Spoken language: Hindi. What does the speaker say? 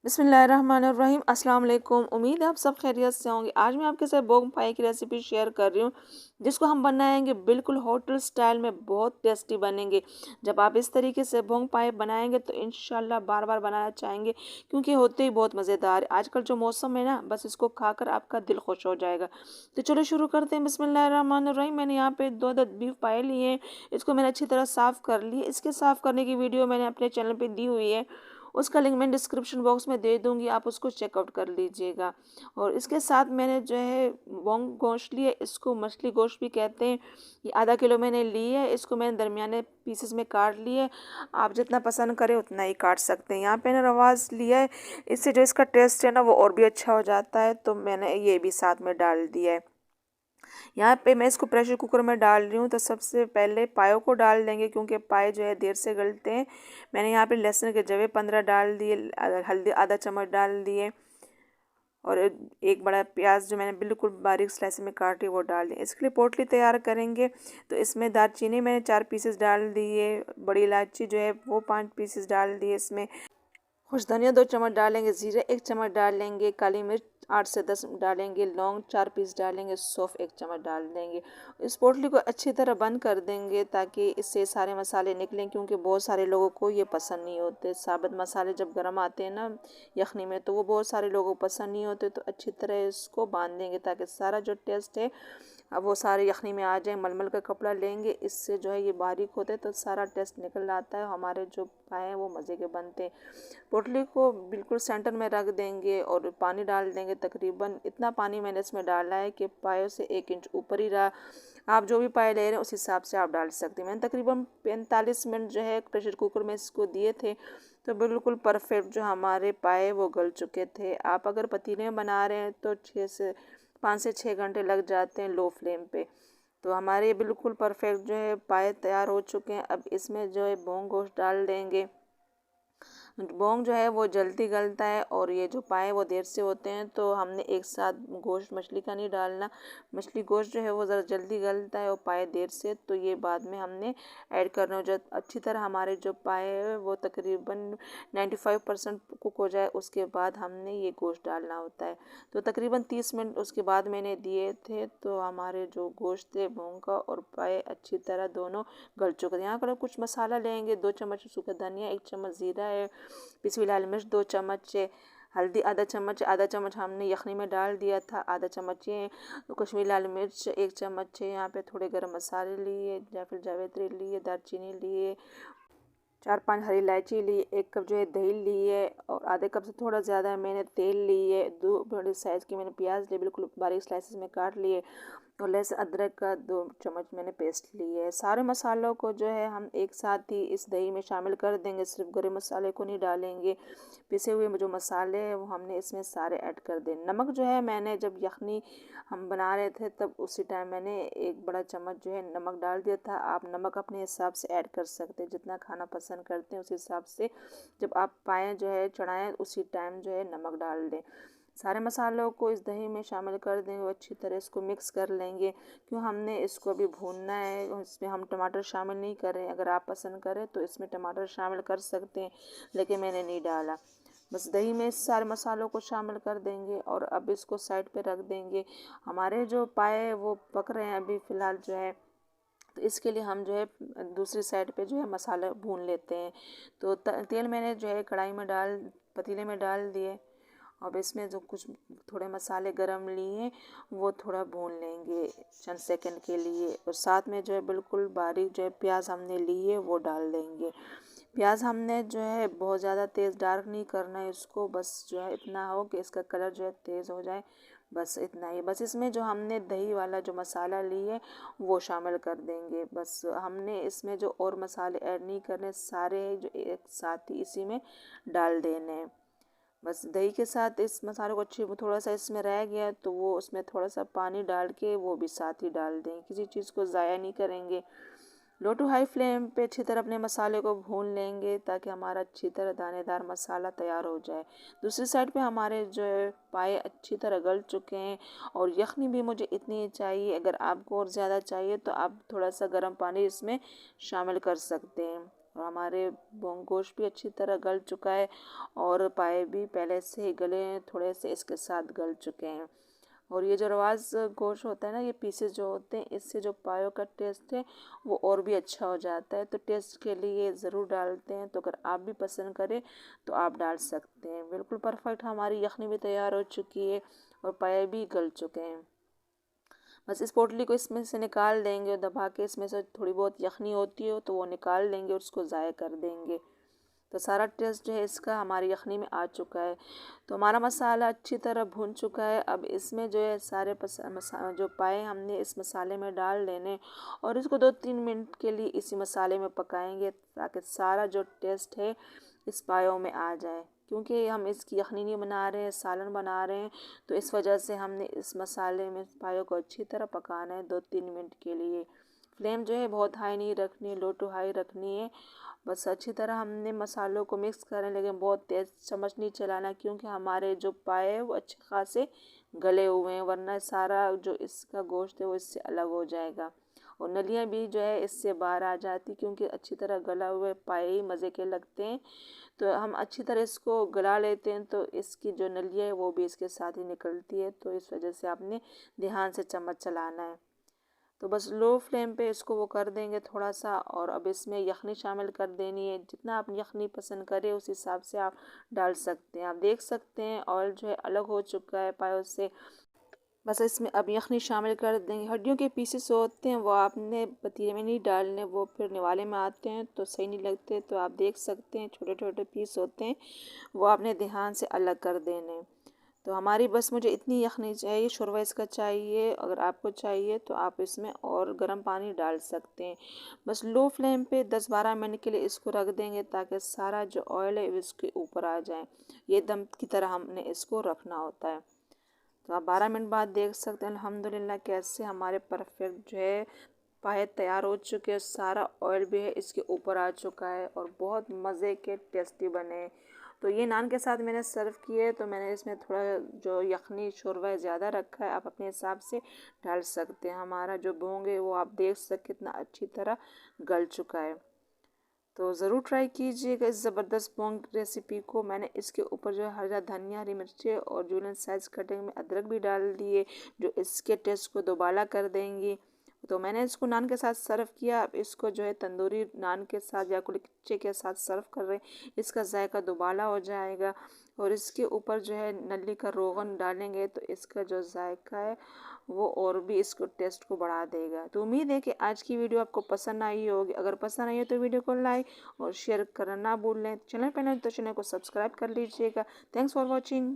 बिस्मिल्लाहिर्रहमानिर्रहीम। अस्सलाम वालेकुम। उम्मीद है आप सब खैरियत से होंगे। आज मैं आपके साथ बोंग पाई की रेसिपी शेयर कर रही हूँ, जिसको हम बनाएंगे बिल्कुल होटल स्टाइल में, बहुत टेस्टी बनेंगे। जब आप इस तरीके से बोंग पाई बनाएंगे तो इंशाल्लाह बार बार बनाना चाहेंगे, क्योंकि होते ही बहुत मज़ेदार है। आजकल जो मौसम है ना, बस इसको खाकर आपका दिल खुश हो जाएगा। तो चलो शुरू करते हैं। बिस्मिल्लाहिर्रहमानिर्रहीम। मैंने यहाँ पे 2 बीफ पाए लिए हैं। इसको मैंने अच्छी तरह साफ़ कर लिए। इसके साफ़ करने की वीडियो मैंने अपने चैनल पर दी हुई है, उसका लिंक मैं डिस्क्रिप्शन बॉक्स में दे दूँगी, आप उसको चेकआउट कर लीजिएगा। और इसके साथ मैंने जो है बोंग गोश्त लिए, इसको मछली गोश्त भी कहते हैं। ये आधा किलो मैंने ली है। इसको मैंने दरमियाने पीसेस में काट लिए। आप जितना पसंद करें उतना ही काट सकते हैं। यहाँ पे मैंने रवाज लिया है, इससे जो इसका टेस्ट है ना वो और भी अच्छा हो जाता है, तो मैंने ये भी साथ में डाल दिया है। यहाँ पे मैं इसको प्रेशर कुकर में डाल रही हूँ। तो सबसे पहले पायों को डाल देंगे, क्योंकि पाए जो है देर से गलते हैं। मैंने यहाँ पे लहसुन के जवे 15 डाल दिए, हल्दी आधा चम्मच डाल दिए, और एक बड़ा प्याज जो मैंने बिल्कुल बारीक स्लाइस में काटी वो डाल दिए। इसके लिए पोटली तैयार करेंगे। तो इसमें दालचीनी मैंने 4 पीसेस डाल दिए, बड़ी इलायची जो है वो 5 पीसेस डाल दिए। इसमें खुश धनिया 2 चम्मच डालेंगे, ज़ीरा 1 चम्मच डालेंगे, काली मिर्च 8 से 10 डालेंगे, लौंग 4 पीस डालेंगे, सौंफ 1 चम्मच डाल देंगे। इस पोटली को अच्छी तरह बंद कर देंगे, ताकि इससे सारे मसाले निकलें, क्योंकि बहुत सारे लोगों को ये पसंद नहीं होते। साबुत मसाले जब गर्म आते हैं ना यखनी में, तो वो बहुत सारे लोगों को पसंद नहीं होते। तो अच्छी तरह इसको बांध देंगे, ताकि सारा जो टेस्ट है अब वो सारे यखनी में आ जाए। मलमल का कपड़ा लेंगे, इससे जो है ये बारीक होते हैं, तो सारा टेस्ट निकल आता है। हमारे जो पाए हैं वो मज़े के बनते हैं। पोटली को बिल्कुल सेंटर में रख देंगे और पानी डाल देंगे। तकरीबन इतना पानी मैंने इसमें डाला है कि पायों से 1 इंच ऊपर ही रहा। आप जो भी पाए ले रहे हैं उस हिसाब से आप डाल सकते हैं। मैंने तकरीबन 45 मिनट जो है प्रेशर कुकर में इसको दिए थे, तो बिल्कुल परफेक्ट जो हमारे पाए वो गल चुके थे। आप अगर पतीले में बना रहे हैं तो 5 से 6 घंटे लग जाते हैं लो फ्लेम पे। तो हमारे बिल्कुल परफेक्ट जो है पाए तैयार हो चुके हैं। अब इसमें जो है बोंग गोश्त डाल देंगे। बोंग जो है वो जल्दी गलता है, और ये जो पाए वो देर से होते हैं। तो हमने एक साथ गोश्त मछली का नहीं डालना। मछली गोश्त जो है वो ज़रा जल्दी गलता है और पाए देर से, तो ये बाद में हमने ऐड करना हो। जब अच्छी तरह हमारे जो पाए है वो तकरीबन 95% कुक हो जाए, उसके बाद हमने ये गोश्त डालना होता है। तो तकरीबन 30 मिनट उसके बाद मैंने दिए थे, तो हमारे जो गोश्त थे बोंग का और पाए अच्छी तरह दोनों गल चुके थे। यहाँ पर कुछ मसाला लेंगे, 2 चम्मच सूखा धनिया, 1 चम्मच ज़ीरा है, पिसी हुई लाल मिर्च 2 चम्मच, हल्दी आधा चम्मच हमने यखनी में डाल दिया था, आधा चम्मच ये कश्मीरी लाल मिर्च 1 चम्मच है। यहाँ पे थोड़े गरम मसाले लिए, जायफल जावित्री लिए, दालचीनी लिए, 4-5 हरी इलायची ली, 1 कप जो है दही ली है, और आधे कप से थोड़ा ज़्यादा मैंने तेल ली है। 2 बड़े साइज़ के मैंने प्याज लिए, बिल्कुल बारीक स्लाइसेस में काट लिए, और लहसुन अदरक का 2 चम्मच मैंने पेस्ट ली है। सारे मसालों को जो है हम एक साथ ही इस दही में शामिल कर देंगे, सिर्फ गरम मसाले को नहीं डालेंगे। पिसे हुए जो मसाले हैं वो हमने इसमें सारे ऐड कर दें। नमक जो है मैंने जब यखनी हम बना रहे थे तब उसी टाइम मैंने 1 बड़ा चम्मच जो है नमक डाल दिया था। आप नमक अपने हिसाब से ऐड कर सकते हैं, जितना खाना पसंद करते हैं उस हिसाब से जब आप पाएँ जो है चढ़ाएँ उसी टाइम जो है नमक डाल दें। सारे मसालों को इस दही में शामिल कर देंगे और अच्छी तरह इसको मिक्स कर लेंगे, क्यों हमने इसको अभी भूनना है। इसमें हम टमाटर शामिल नहीं कर रहे हैं। अगर आप पसंद करें तो इसमें टमाटर शामिल कर सकते हैं, लेकिन मैंने नहीं डाला। बस दही में इस सारे मसालों को शामिल कर देंगे और अब इसको साइड पे रख देंगे। हमारे जो पाए वो पक रहे हैं अभी फ़िलहाल जो है, तो इसके लिए हम जो है दूसरी साइड पे जो है मसाला भून लेते हैं। तो तेल मैंने जो है कढ़ाई में पतीले में डाल दिए। अब इसमें जो कुछ थोड़े मसाले गरम लिए वो थोड़ा भून लेंगे चंद सेकंड के लिए, और साथ में जो है बिल्कुल बारीक जो है प्याज हमने लिए वो डाल देंगे। प्याज हमने जो है बहुत ज़्यादा तेज़ डार्क नहीं करना है इसको, बस जो है इतना हो कि इसका कलर जो है तेज़ हो जाए, बस इतना ही। बस इसमें जो हमने दही वाला जो मसाला लिए वो शामिल कर देंगे। बस हमने इसमें जो और मसाले ऐड नहीं करने, सारे जो एक साथ ही इसी में डाल देने हैं। बस दही के साथ इस मसाले को अच्छी, वो थोड़ा सा इसमें रह गया तो वो उसमें थोड़ा सा पानी डाल के वो भी साथ ही डाल दें, किसी चीज़ को ज़ाया नहीं करेंगे। लो टू हाई फ्लेम पे अच्छी तरह अपने मसाले को भून लेंगे, ताकि हमारा अच्छी तरह दानेदार मसाला तैयार हो जाए। दूसरी साइड पे हमारे जो है पाए अच्छी तरह गल चुके हैं, और यखनी भी मुझे इतनी ही चाहिए। अगर आपको और ज़्यादा चाहिए तो आप थोड़ा सा गर्म पानी इसमें शामिल कर सकते हैं। और हमारे गोश्त भी अच्छी तरह गल चुका है और पाए भी पहले से ही गले हैं, थोड़े से इसके साथ गल चुके हैं। और ये जो रवाज गोश्त होता है ना, ये पीसेस जो होते हैं, इससे जो पायों का टेस्ट है वो और भी अच्छा हो जाता है। तो टेस्ट के लिए ज़रूर डालते हैं, तो अगर आप भी पसंद करें तो आप डाल सकते हैं। बिल्कुल परफेक्ट हमारी यखनी भी तैयार हो चुकी है और पाए भी गल चुके हैं। बस इस पोटली को इसमें से निकाल देंगे और दबा के इसमें से थोड़ी बहुत यखनी होती है तो वो निकाल लेंगे और उसको ज़ाय कर देंगे। तो सारा टेस्ट जो है इसका हमारी यखनी में आ चुका है। तो हमारा मसाला अच्छी तरह भून चुका है। अब इसमें जो है सारे जो पाए हमने इस मसाले में डाल देने और इसको 2-3 मिनट के लिए इसी मसाले में पकाएंगे ताकि सारा जो टेस्ट है इस पायों में आ जाए। क्योंकि हम इसकी यखनी नहीं बना रहे हैं, सालन बना रहे हैं, तो इस वजह से हमने इस मसाले में पायों को अच्छी तरह पकाना है 2-3 मिनट के लिए। फ्लेम जो है बहुत हाई नहीं रखनी है, लो टू हाई रखनी है। बस अच्छी तरह हमने मसालों को मिक्स करें, लेकिन बहुत तेज़ चम्मच नहीं चलाना क्योंकि हमारे जो पाए हैं वो अच्छे खासे गले हुए हैं, वरना सारा जो इसका गोश्त है वो इससे अलग हो जाएगा और नलियाँ भी जो है इससे बाहर आ जाती क्योंकि अच्छी तरह गला हुए पाए ही मज़े के लगते हैं। तो हम अच्छी तरह इसको गला लेते हैं तो इसकी जो नलियाँ है वो भी इसके साथ ही निकलती है। तो इस वजह से आपने ध्यान से चम्मच चलाना है। तो बस लो फ्लेम पे इसको वो कर देंगे थोड़ा सा और अब इसमें यखनी शामिल कर देनी है। जितना आप यखनी पसंद करें उस हिसाब से आप डाल सकते हैं। आप देख सकते हैं ऑयल जो है अलग हो चुका है पायों से। बस इसमें अब यखनी शामिल कर देंगे। हड्डियों के पीसेस होते हैं वो आपने पतीले में नहीं डालने, वो फिर निवाले में आते हैं तो सही नहीं लगते। तो आप देख सकते हैं छोटे छोटे पीस होते हैं वो आपने ध्यान से अलग कर देने। तो हमारी बस मुझे इतनी यखनी चाहिए, शोरबा इसका चाहिए। अगर आपको चाहिए तो आप इसमें और गर्म पानी डाल सकते हैं। बस लो फ्लेम पे 10-12 मिनट के लिए इसको रख देंगे ताकि सारा जो ऑयल है इसके ऊपर आ जाए। ये दम की तरह हमने इसको रखना होता है। तो आप 12 मिनट बाद देख सकते हैं अल्हम्दुलिल्लाह कैसे हमारे परफेक्ट जो है पाए तैयार हो चुके हैं। सारा ऑयल भी है इसके ऊपर आ चुका है और बहुत मज़े के टेस्टी बने। तो ये नान के साथ मैंने सर्व किए तो मैंने इसमें थोड़ा जो यखनी शोरबा ज़्यादा रखा है, आप अपने हिसाब से डाल सकते हैं। हमारा जो भोंग है वो आप देख सकते कितना अच्छी तरह गल चुका है। तो ज़रूर ट्राई कीजिएगा इस ज़बरदस्त पोंग रेसिपी को। मैंने इसके ऊपर जो है हरा धनिया, हरी मिर्चें और जूलियन साइज़ कटिंग में अदरक भी डाल दिए जो इसके टेस्ट को दोबारा कर देंगी। तो मैंने इसको नान के साथ सर्व किया। अब इसको जो है तंदूरी नान के साथ या कुलचे के साथ सर्व कर रहे हैं, इसका जायका दोबारा हो जाएगा। और इसके ऊपर जो है नली का रोगन डालेंगे तो इसका जो जायका है वो और भी इसको टेस्ट को बढ़ा देगा। तो उम्मीद है कि आज की वीडियो आपको पसंद आई होगी। अगर पसंद आई हो तो वीडियो को लाइक और शेयर करना ना भूलें। चैनल पर नए तो चैनल को सब्सक्राइब कर लीजिएगा। Thanks for watching.